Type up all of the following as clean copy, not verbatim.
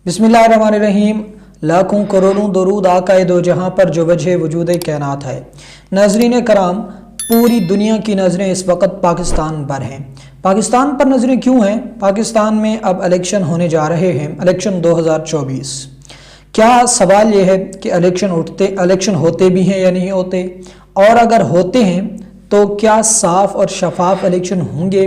बिस्मिल्लाहिर्रहमानिर्रहीम। लाखों करोड़ों दरूद आकाए दो जहां पर जो वजह वजूद कायनात है। नाज़रीन कराम, पूरी दुनिया की नज़रें इस वक्त पाकिस्तान पर हैं। पाकिस्तान पर नज़रें क्यों हैं? पाकिस्तान में अब इलेक्शन होने जा रहे हैं, इलेक्शन 2024। क्या सवाल यह है कि इलेक्शन होते भी हैं या नहीं होते, और अगर होते हैं तो क्या साफ और शफाफ इलेक्शन होंगे?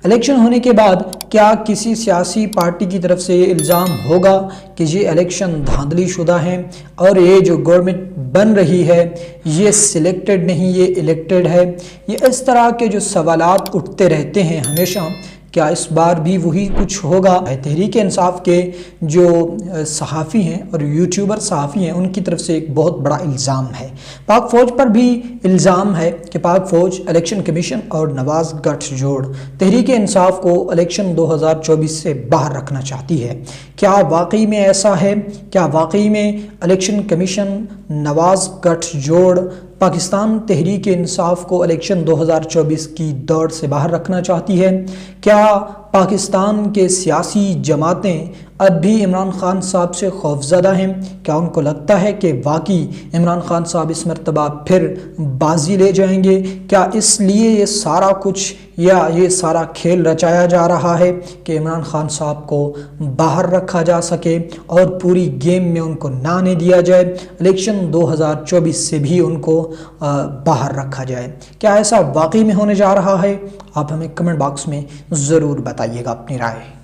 इलेक्शन होने के बाद क्या किसी सियासी पार्टी की तरफ से ये इल्ज़ाम होगा कि ये इलेक्शन धांधली शुदा हैं और ये जो गवर्नमेंट बन रही है ये सिलेक्टेड नहीं, ये इलेक्टेड है? ये इस तरह के जो सवालात उठते रहते हैं हमेशा, क्या इस बार भी वही कुछ होगा? तहरीक इंसाफ के जो सहाफ़ी हैं और यूट्यूबर सहाफ़ी हैं उनकी तरफ से एक बहुत बड़ा इल्ज़ाम है। पाक फ़ौज पर भी इल्ज़ाम है कि पाक फ़ौज, इलेक्शन कमीशन और नवाज़ गठजोड़ तहरीक इंसाफ को इलेक्शन 2024 से बाहर रखना चाहती है। क्या वाकई में ऐसा है? क्या वाकई में इलेक्शन कमीशन, नवाज़ गठजोड़ पाकिस्तान तहरीक इंसाफ को इलेक्शन 2024 की दौड़ से बाहर रखना चाहती है? क्या पाकिस्तान के सियासी जमातें अब भी इमरान खान साहब से खौफज़दा हैं? क्या उनको लगता है कि वाकई इमरान खान साहब इस मरतबा फिर बाजी ले जाएंगे? क्या इसलिए ये सारा कुछ या ये सारा खेल रचाया जा रहा है कि इमरान खान साहब को बाहर रखा जा सके और पूरी गेम में उनको ना आने दिया जाए, इलेक्शन 2024 से भी उनको बाहर रखा जाए? क्या ऐसा वाकई में होने जा रहा है? आप हमें कमेंट बॉक्स में ज़रूर बताइएगा अपनी राय।